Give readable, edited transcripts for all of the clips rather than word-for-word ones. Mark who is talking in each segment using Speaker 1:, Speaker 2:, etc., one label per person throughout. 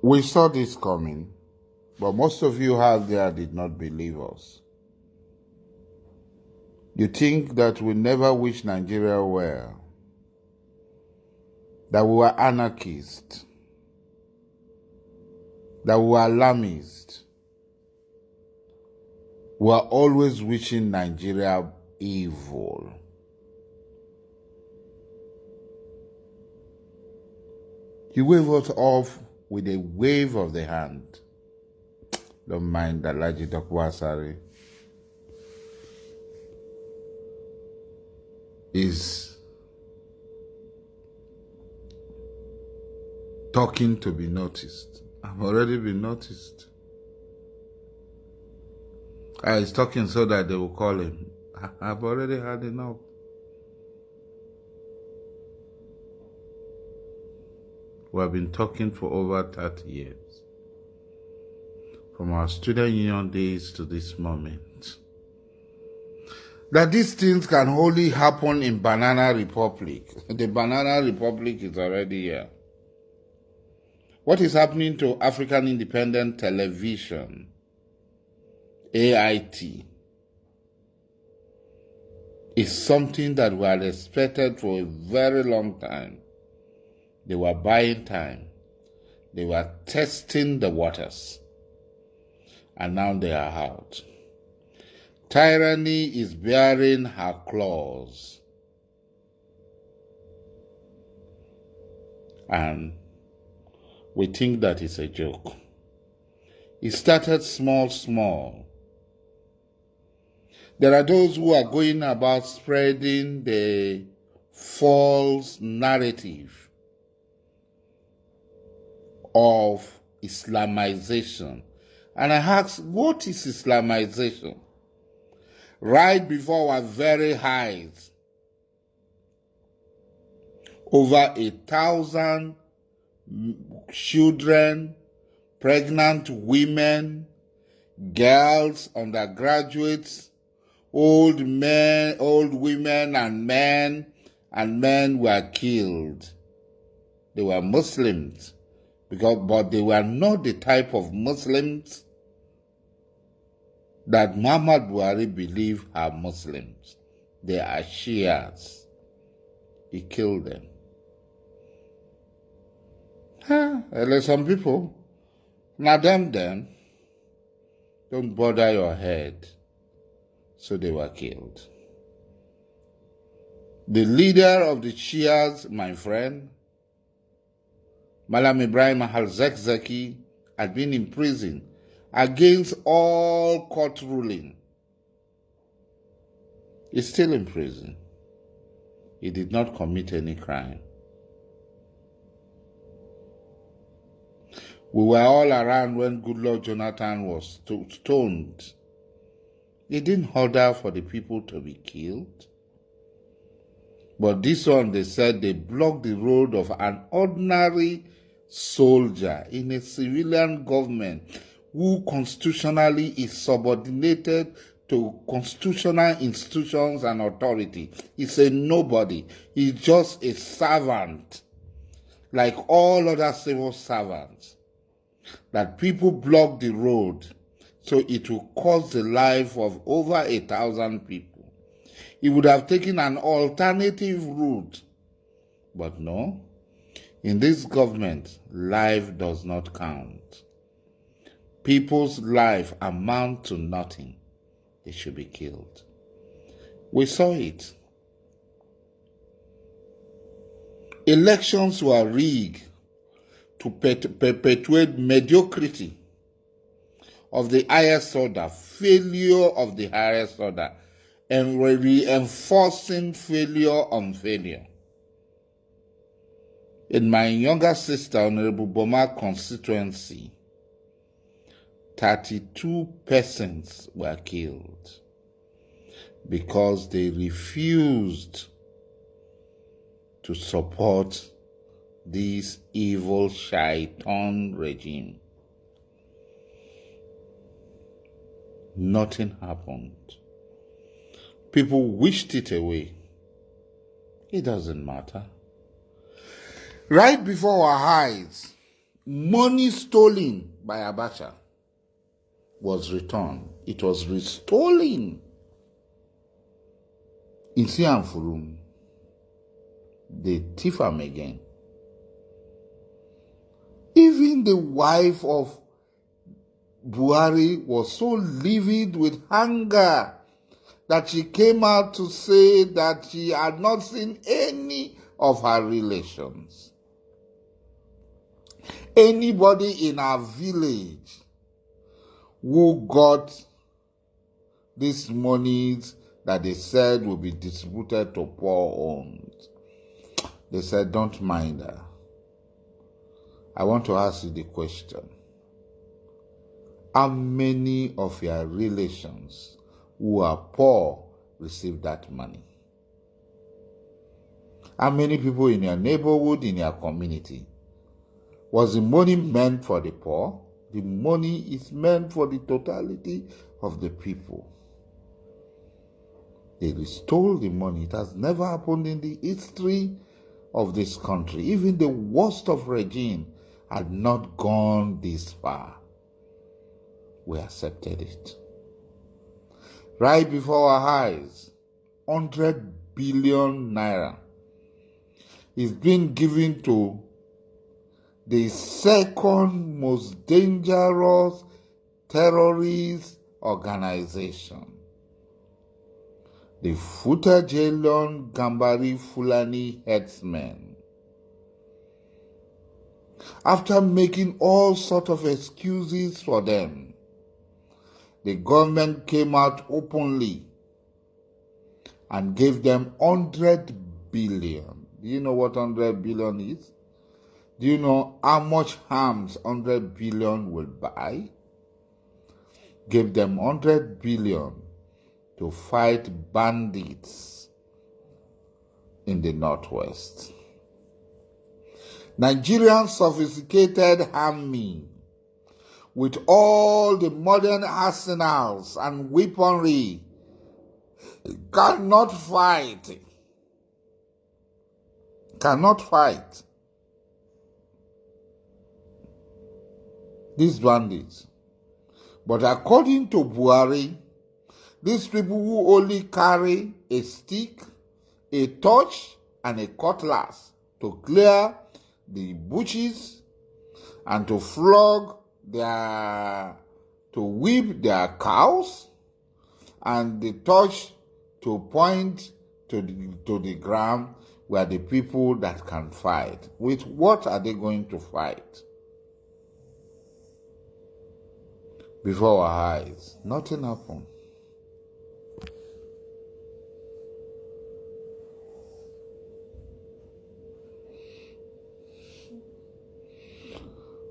Speaker 1: We saw this coming, but most of you out there did not believe us. You think that we never wish Nigeria well, that we were anarchists, that we were alarmists. We are always wishing Nigeria evil. You wave us off with a wave of the hand. Don't mind dokubo Asari is talking to be noticed. I've already been noticed. He's talking so that they will call him. I've already had enough. We have been talking for over 30 years. From our student union days to this moment. That these things can only happen in Banana Republic. The Banana Republic is already here. What is happening to African Independent Television, AIT, is something that we had expected for a very long time. They were buying time. They were testing the waters. And now they are out. Tyranny is bearing her claws. And we think that it's a joke. It started small. There are those who are going about spreading the false narrative of Islamization. And I asked, what is Islamization? Right before our very eyes, over 1,000 children, pregnant women, girls, undergraduates, old men, old women and men were killed. They were Muslims, but they were not the type of Muslims that Muhammad Buhari believed are Muslims. They are Shias. He killed them. There's some people, now them, don't bother your head. So they were killed. The leader of the Shias, my friend, Malam Ibrahim al-Zakzaki, had been in prison against all court ruling. He's still in prison. He did not commit any crime. We were all around when Goodluck Jonathan was stoned. He didn't order for the people to be killed. But this one, they said they blocked the road of an ordinary soldier in a civilian government who constitutionally is subordinated to constitutional institutions and authority. He's a nobody. He's just a servant, like all other civil servants. That people block the road, so it will cost the life of over 1,000 people. He would have taken an alternative route. But no, in this government, life does not count. People's life amount to nothing. They should be killed. We saw it. Elections were rigged to perpetuate mediocrity of the highest order, failure of the highest order, and reinforcing failure on failure. In my younger sister, Honorable Boma constituency, 32 persons were killed because they refused to support this evil shaitan regime. Nothing happened. People wished it away. It doesn't matter. Right before our eyes, money stolen by Abacha was returned. It was restolen in Siamfurum. They thief am again. Even the wife of Buhari was so livid with anger that she came out to say that she had not seen any of her relations, anybody in her village who got these monies that they said will be distributed to poor homes. They said, don't mind her. I want to ask you the question. How many of your relations who are poor receive that money? How many people in your neighborhood, in your community? Was the money meant for the poor? The money is meant for the totality of the people. They stole the money. It has never happened in the history of this country. Even the worst of regime had not gone this far. We accepted it. Right before our eyes, 100 billion naira is being given to the second most dangerous terrorist organization, the Futajelon Gambari Fulani headsmen. After making all sorts of excuses for them, the government came out openly and gave them 100 billion. Do you know what 100 billion is? Do you know how much arms 100 billion will buy? Gave them 100 billion to fight bandits in the Northwest. Nigerian sophisticated army with all the modern arsenals and weaponry cannot fight. Cannot fight these bandits. But according to Buhari, these people who only carry a stick, a torch, and a cutlass to clear the bushes and to whip their cows, and the torch to point to the ground were the people that can fight. With what are they going to fight? Before our eyes, nothing happened.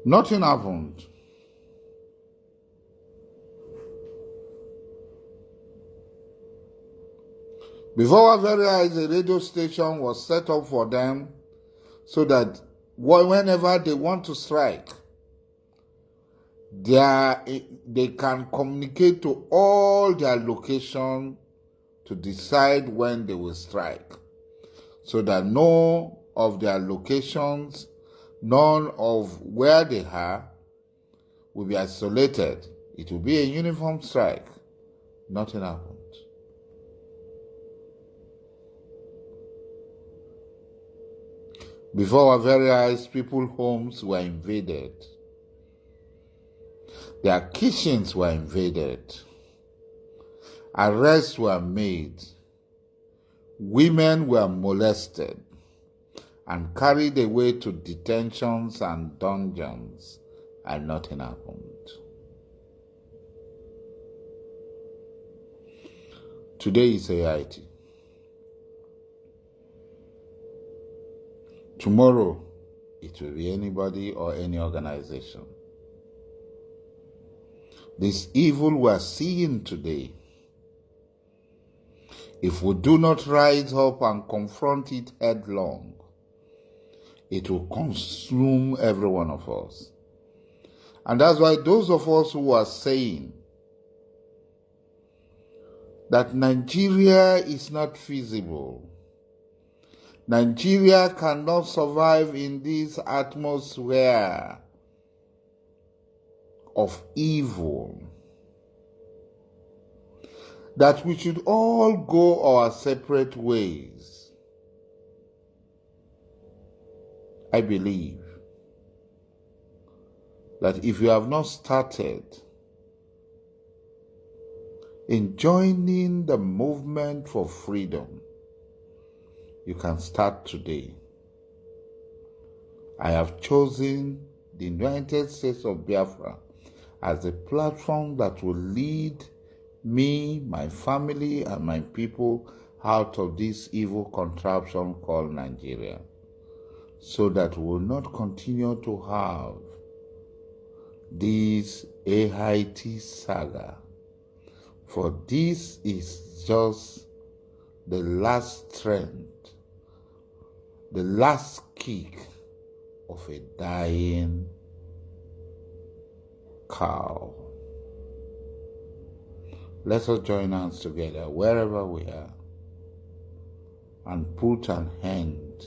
Speaker 1: Nothing happened. Before our very eyes, a radio station was set up for them so that whenever they want to strike, they can communicate to all their locations to decide when they will strike, so that none of their locations, none of where they are, will be isolated. It will be a uniform strike. Nothing happened. Before our very eyes, people's homes were invaded. Their kitchens were invaded. Arrests were made. Women were molested and carried away to detentions and dungeons, and nothing happened. Today is AIT. Tomorrow, it will be anybody or any organization. This evil we are seeing today, if we do not rise up and confront it headlong, it will consume every one of us. And that's why those of us who are saying that Nigeria is not feasible, Nigeria cannot survive in this atmosphere of evil, that we should all go our separate ways. I believe that if you have not started in joining the movement for freedom, you can start today. I have chosen the United States of Biafra as a platform that will lead me, my family, and my people out of this evil contraption called Nigeria, so that we will not continue to have this AIT saga. For this is just the last strength, the last kick of a dying cow. Let us join hands together wherever we are and put an end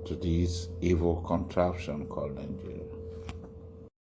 Speaker 1: to this evil contraption called Nigeria.